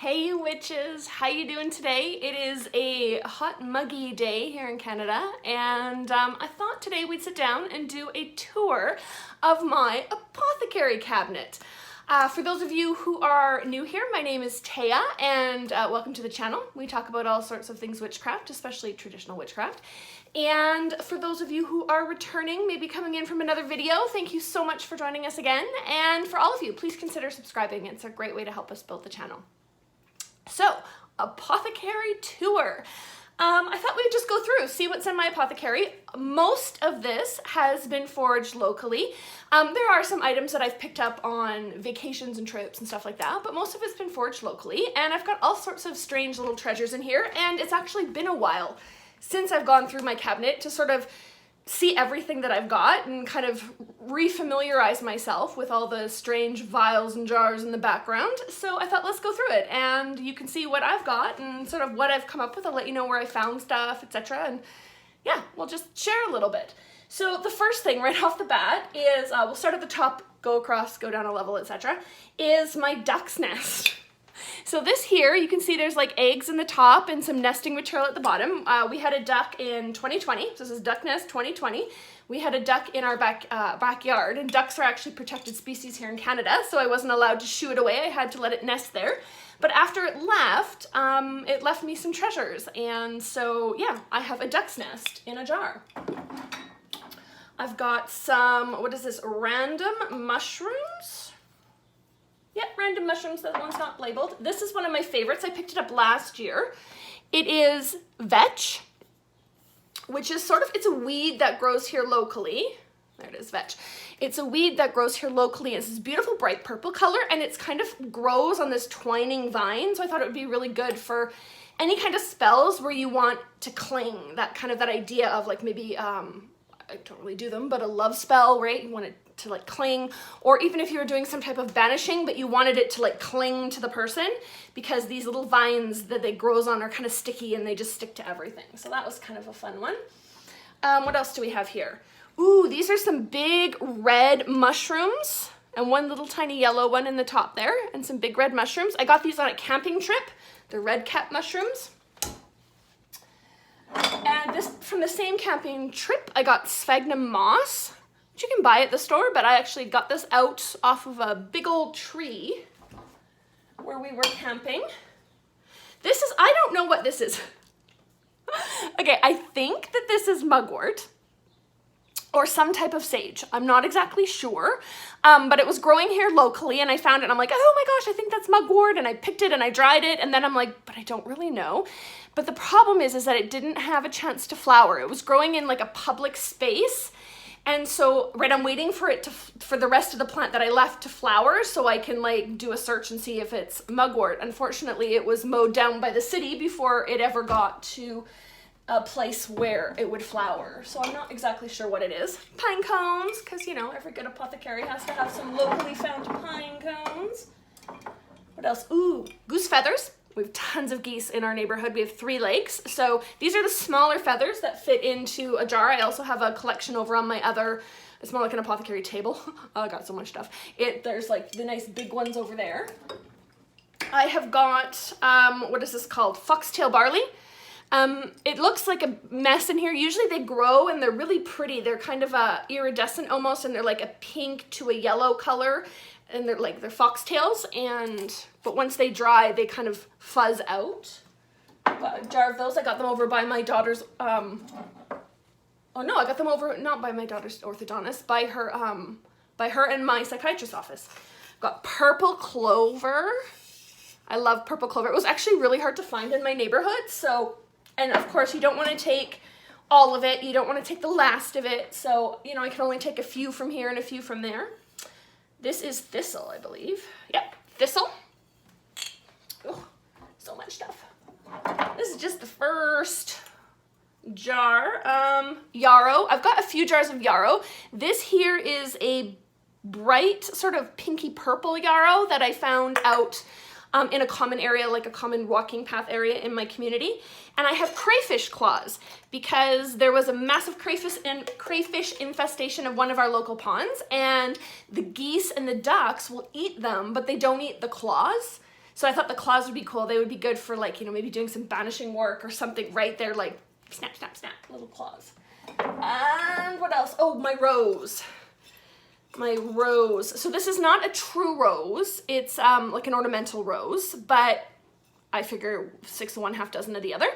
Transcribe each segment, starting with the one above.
Hey you witches, how you doing today? It is a hot muggy day here in Canada and I thought today we'd sit down and do a tour of my apothecary cabinet. For those of you who are new here, my name is Taya and welcome to the channel. We talk about all sorts of things witchcraft, especially traditional witchcraft. And for those of you who are returning, maybe coming in from another video, thank you so much for joining us again. And for all of you, please consider subscribing. It's a great way to help us build the channel. So, apothecary tour. I thought we'd just go through, see what's in my apothecary. Most of this has been foraged locally. There are some items that I've picked up on vacations and trips and stuff like that, but most of it's been foraged locally, and I've got all sorts of strange little treasures in here, and it's actually been a while since I've gone through my cabinet to sort of see everything that I've got and kind of refamiliarize myself with all the strange vials and jars in the background. So I thought, let's go through it and you can see what I've got and sort of what I've come up with. I'll let you know where I found stuff, etc. And yeah, we'll just share a little bit. So the first thing right off the bat is, we'll start at the top, go across, go down a level, etc., is my duck's nest. So this here, you can see there's like eggs in the top and some nesting material at the bottom. We had a duck in 2020. So this is duck nest 2020. We had a duck in our backyard, and ducks are actually protected species here in Canada, so I wasn't allowed to shoo it away. I had to let it nest there. But after it left me some treasures. And so yeah, I have a duck's nest in a jar. I've got some, what is this, random mushrooms? Yeah, random mushrooms, that one's not labeled. This is one of my favorites. I picked it up last year. It is vetch, which is sort of, it's a weed that grows here locally. There it is, vetch. It's a weed that grows here locally. It's this beautiful bright purple color, and it's kind of grows on this twining vine. So I thought it would be really good for any kind of spells where you want to cling, that kind of, that idea of like maybe, I don't really do them, but a love spell, right? You want it to like cling, or even if you were doing some type of banishing, but you wanted it to like cling to the person, because these little vines that they grows on are kind of sticky and they just stick to everything. So that was kind of a fun one. What else do we have here? Ooh, these are some big red mushrooms and one little tiny yellow one in the top there, and some big red mushrooms. I got these on a camping trip. They're red cap mushrooms. And this, from the same camping trip, I got sphagnum moss, which you can buy at the store, but I actually got this out off of a big old tree where we were camping. This is, I don't know what this is. Okay, I think that this is mugwort or some type of sage. I'm not exactly sure, but it was growing here locally and I found it and I'm like, oh my gosh, I think that's mugwort, and I picked it and I dried it, and then I'm like, but I don't really know. But the problem is that it didn't have a chance to flower. It was growing in like a public space, and so right, I'm waiting for it to, for the rest of the plant that I left to flower so I can like do a search and see if it's mugwort. Unfortunately, it was mowed down by the city before it ever got to a place where it would flower. So I'm not exactly sure what it is. Pine cones, because you know, every good apothecary has to have some locally found pine cones. What else? Ooh, goose feathers. We have tons of geese in our neighborhood. We have 3 lakes. So these are the smaller feathers that fit into a jar. I also have a collection over on my other, it's more like an apothecary table. Oh, I got so much stuff. There's like the nice big ones over there. I have got, what is this called? Foxtail barley. It looks like a mess in here. Usually they grow and they're really pretty. They're kind of iridescent almost, and they're like a pink to a yellow color, and they're foxtails, but once they dry, they kind of fuzz out. Got a jar of those. I got them over by my daughter's, oh no, I got them over, not by my daughter's orthodontist, by her and my psychiatrist's office. Got purple clover. I love purple clover. It was actually really hard to find in my neighborhood, so, and of course you don't want to take all of it. You don't want to take the last of it. So, you know, I can only take a few from here and a few from there. This is thistle, I believe. Yep, thistle. Oh, so much stuff. This is just the first jar. Yarrow. I've got a few jars of yarrow. This here is a bright sort of pinky purple yarrow that I found out in a common area, like a common walking path area in my community. And I have crayfish claws because there was a massive crayfish infestation of one of our local ponds, and the geese and the ducks will eat them, but they don't eat the claws. So I thought the claws would be cool. They would be good for like, you know, maybe doing some banishing work or something right there, like snap, snap, snap, little claws. And what else? Oh, my rose. My rose. So this is not a true rose. It's like an ornamental rose, but I figure 6 of one, half dozen of the other.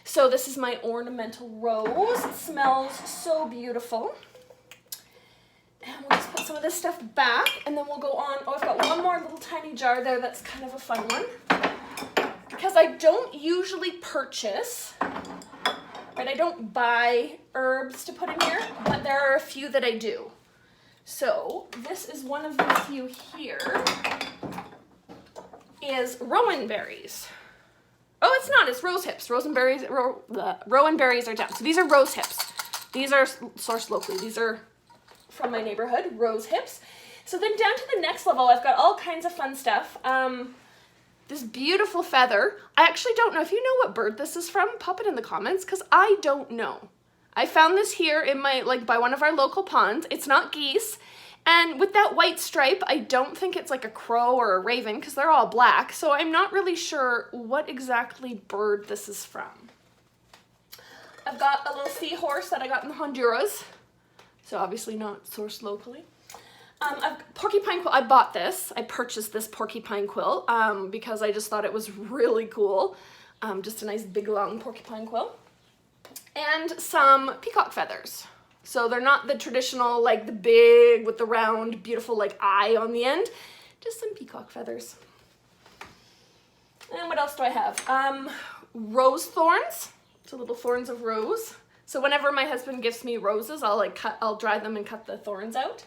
So this is my ornamental rose. It smells so beautiful. And we'll just put some of this stuff back, and then we'll go on. Oh, I've got one more little tiny jar there that's kind of a fun one. Because I don't usually purchase, right? I don't buy herbs to put in here, but there are a few that I do. So this is one of the few here, is rowan berries. Oh, it's not, it's rose hips. Rowan berries are down. So these are rose hips. These are sourced locally. These are from my neighborhood, rose hips. So then down to the next level, I've got all kinds of fun stuff. This beautiful feather. I actually don't know. If you know what bird this is from, pop it in the comments, because I don't know. I found this here in my, like, by one of our local ponds. It's not geese. And with that white stripe, I don't think it's like a crow or a raven, because they're all black. So I'm not really sure what exactly bird this is from. I've got a little seahorse that I got in Honduras. So obviously not sourced locally. Porcupine quill, I bought this. I purchased this porcupine quill because I just thought it was really cool. Just a nice big long porcupine quill. And some peacock feathers. So they're not the traditional, like the big with the round, beautiful like eye on the end. Just some peacock feathers. And what else do I have? Rose thorns. So little thorns of rose. So whenever my husband gives me roses, I'll dry them and cut the thorns out.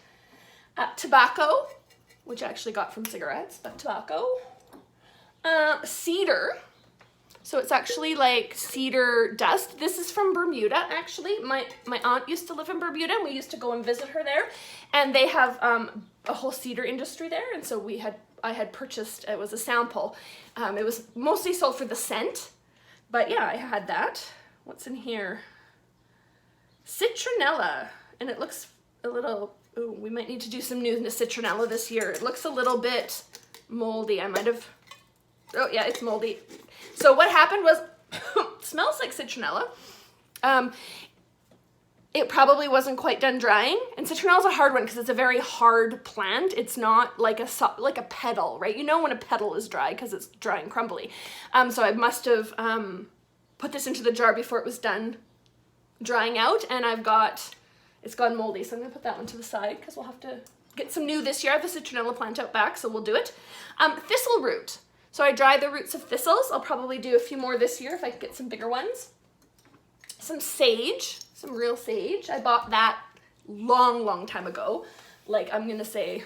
Tobacco, which I actually got from cigarettes, but tobacco. Cedar. So it's actually like cedar dust. This is from Bermuda, actually. My aunt used to live in Bermuda, and we used to go and visit her there. And they have a whole cedar industry there, and so I had purchased, it was a sample. It was mostly sold for the scent, but yeah, I had that. What's in here? Citronella, and it looks a little, ooh, we might need to do some new citronella this year. It looks a little bit moldy. I might have, oh yeah, it's moldy. So what happened was, it smells like citronella. It probably wasn't quite done drying, and citronella is a hard one because it's a very hard plant. It's not like a petal, right? You know when a petal is dry because it's dry and crumbly. So I must have put this into the jar before it was done drying out, and it's gone moldy, so I'm gonna put that one to the side because we'll have to get some new this year. I have the citronella plant out back, so we'll do it. Thistle root. So I dry the roots of thistles. I'll probably do a few more this year if I can get some bigger ones. Some sage, some real sage. I bought that long time ago. Like, I'm gonna say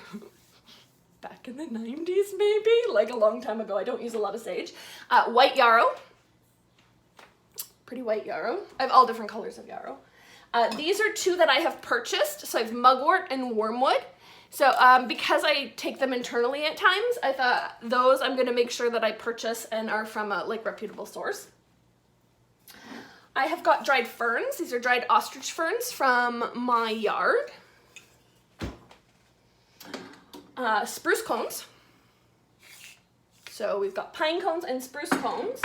back in the 90s maybe, like a long time ago. I don't use a lot of sage. White yarrow. Pretty white yarrow. I have all different colors of yarrow. These are two that I have purchased. So I have mugwort and wormwood. So because I take them internally at times, I thought those I'm gonna make sure that I purchase and are from a like reputable source. I have got dried ferns. These are dried ostrich ferns from my yard. Spruce cones. So we've got pine cones and spruce cones.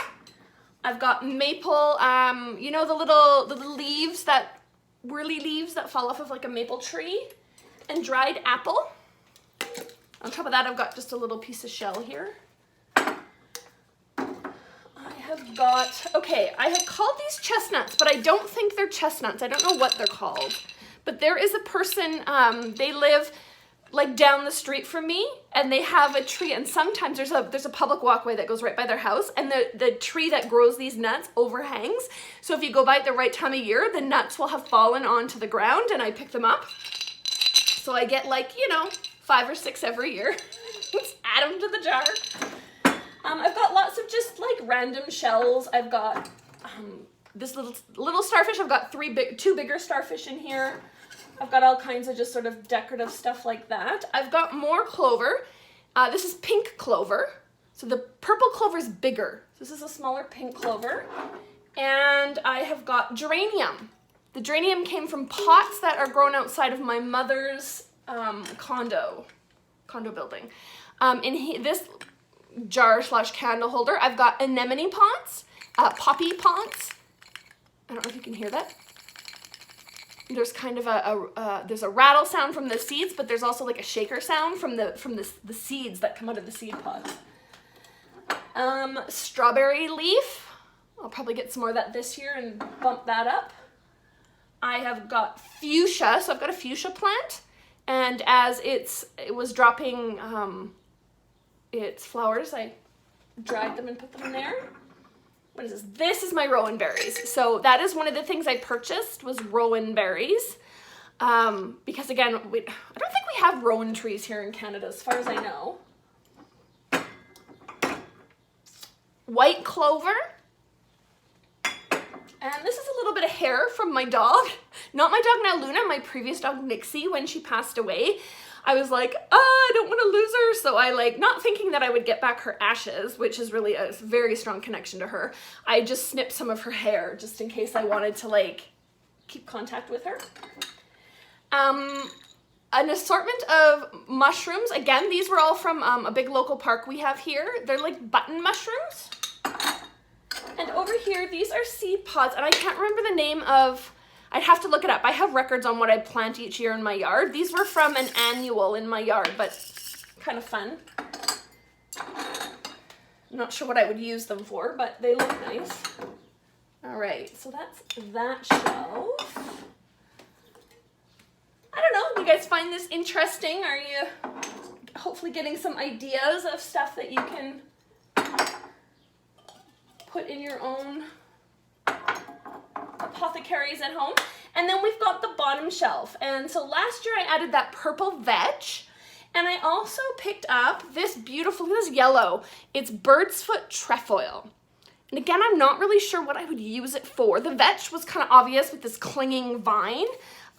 I've got maple, you know the little leaves, that whirly leaves that fall off of like a maple tree, and dried apple. On top of that, I've got just a little piece of shell here. I have called these chestnuts, but I don't think they're chestnuts. I don't know what they're called. But there is a person, they live like down the street from me, and they have a tree, and sometimes there's a public walkway that goes right by their house, and the tree that grows these nuts overhangs. So if you go by at the right time of year, the nuts will have fallen onto the ground, and I pick them up. So I get like, 5 or 6 every year. Let's add them to the jar. I've got lots of just like random shells. I've got this little starfish. I've got 2 bigger starfish in here. I've got all kinds of just sort of decorative stuff like that. I've got more clover. This is pink clover. So the purple clover is bigger. This is a smaller pink clover. And I have got geranium. The geranium came from pots that are grown outside of my mother's condo building. jar slash candle holder. I've got anemone pots, poppy pots. I don't know if you can hear that. There's kind of there's a rattle sound from the seeds, but there's also like a shaker sound from the seeds that come out of the seed pods. Strawberry leaf. I'll probably get some more of that this year and bump that up. I have got fuchsia, so I've got a fuchsia plant, and as it was dropping its flowers, I dried them and put them in there. What is this? This is my rowan berries. So that is one of the things I purchased, was rowan berries. Because again, I don't think we have rowan trees here in Canada as far as I know. White clover. And this is a little bit of hair from my dog. Not my dog now Luna, my previous dog Nixie, when she passed away. I was like, I don't want to lose her. So I not thinking that I would get back her ashes, which is really a very strong connection to her. I just snipped some of her hair just in case I wanted to keep contact with her. An assortment of mushrooms. Again, these were all from a big local park we have here. They're like button mushrooms. And over here, these are seed pods, and I can't remember the name of, I'd have to look it up. I have records on what I plant each year in my yard. These were from an annual in my yard, but kind of fun. I'm not sure what I would use them for, but they look nice. All right, so that's that shelf. I don't know, you guys find this interesting? Are you hopefully getting some ideas of stuff that you can put in your own apothecaries at home? And then we've got the bottom shelf. And so last year I added that purple vetch, and I also picked up this beautiful, this yellow. It's bird's foot trefoil. And again, I'm not really sure what I would use it for. The vetch was kind of obvious with this clinging vine.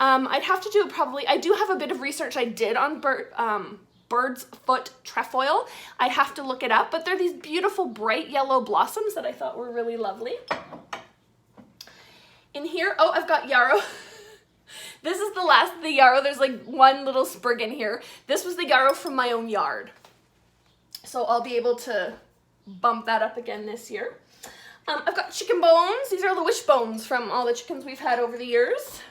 I'd have to do probably, I do have a bit of research I did on bird's foot trefoil. I'd have to look it up, but they're these beautiful bright yellow blossoms that I thought were really lovely. In here, oh, I've got yarrow. This is the last of the yarrow. There's one little sprig in here. This was the yarrow from my own yard. So I'll be able to bump that up again this year. I've got chicken bones. These are the wishbones from all the chickens we've had over the years.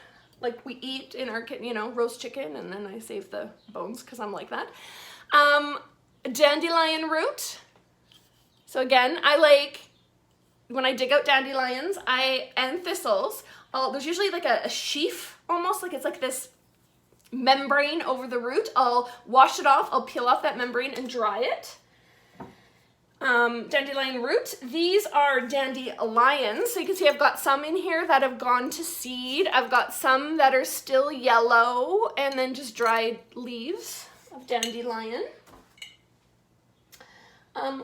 We eat in our, roast chicken, and then I save the bones because I'm like that. Dandelion root. So again, when I dig out dandelions and thistles, there's usually a sheaf almost, it's this membrane over the root. I'll wash it off, I'll peel off that membrane and dry it. Dandelion root. These are dandelions. So you can see I've got some in here that have gone to seed. I've got some that are still yellow, and then just dried leaves of dandelion.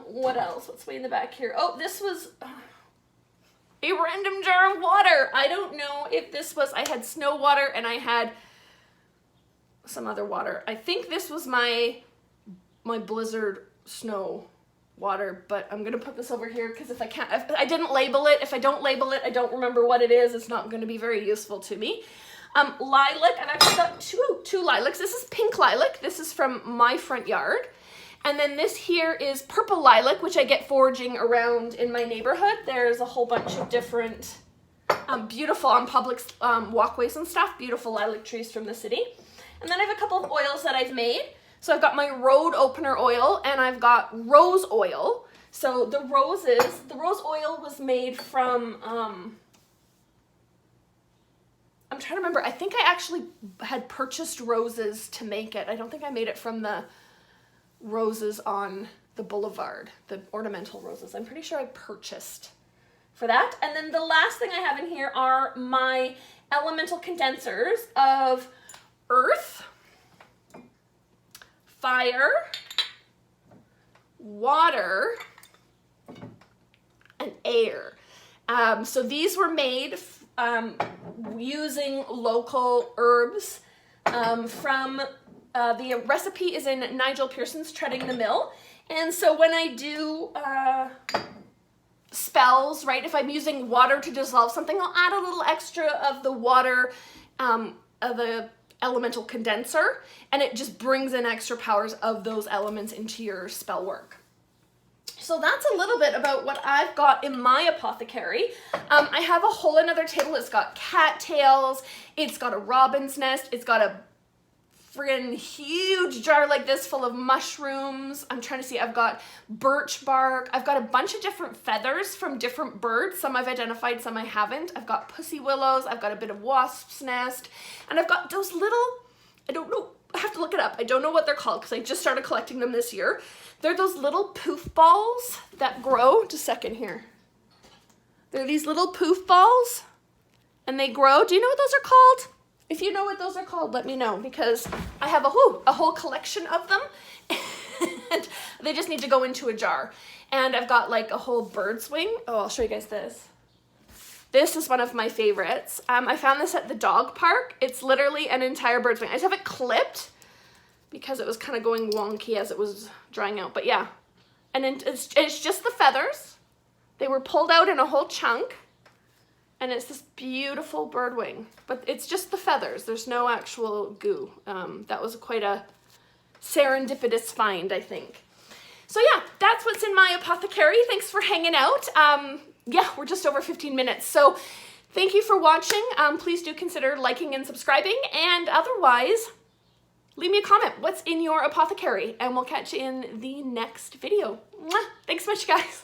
What else? What's way in the back here? Oh, this was a random jar of water. I don't know if this was, I had snow water and I had some other water. I think this was my blizzard snow water, but I'm gonna put this over here because if I didn't label it, if I don't label it, I don't remember what it is. It's not gonna be very useful to me. Lilac, I've actually got two lilacs. This is pink lilac. This is from my front yard. And then this here is purple lilac, which I get foraging around in my neighborhood. There's a whole bunch of different beautiful on public walkways and stuff, beautiful lilac trees from the city. And then I have a couple of oils that I've made. So I've got my road opener oil, and I've got rose oil. So the rose oil was made from, I'm trying to remember, I think I actually had purchased roses to make it. I don't think I made it from the roses on the boulevard, the ornamental roses. I'm pretty sure I purchased for that. And then the last thing I have in here are my elemental condensers of earth, fire, water, and air. So these were made using local herbs from the recipe is in Nigel Pearson's Treading the Mill. And so when I do spells, right, if I'm using water to dissolve something, I'll add a little extra of the water, of the elemental condenser, and it just brings in extra powers of those elements into your spell work. So that's a little bit about what I've got in my apothecary. I have a whole another table. It's got cattails, it's got a robin's nest, it's got a friggin' huge jar like this full of mushrooms. I'm trying to see, I've got birch bark. I've got a bunch of different feathers from different birds. Some I've identified, some I haven't. I've got pussy willows, I've got a bit of wasp's nest, and I've got those little, I don't know, I have to look it up. I don't know what they're called because I just started collecting them this year. They're those little poof balls that grow. Just a second here. They're these little poof balls and they grow. Do you know what those are called? If you know what those are called, let me know, because I have a whole collection of them and they just need to go into a jar. And I've got like a whole bird's wing. Oh, I'll show you guys this. This is one of my favorites. I found this at the dog park. It's literally an entire bird's wing. I just have it clipped because it was kind of going wonky as it was drying out. But yeah, and it's just the feathers. They were pulled out in a whole chunk. And it's this beautiful bird wing, but it's just the feathers. There's no actual goo. That was quite a serendipitous find, I think. So yeah, that's what's in my apothecary. Thanks for hanging out. Yeah, we're just over 15 minutes. So thank you for watching. Please do consider liking and subscribing. And otherwise, leave me a comment. What's in your apothecary? And we'll catch you in the next video. Mwah! Thanks so much, guys.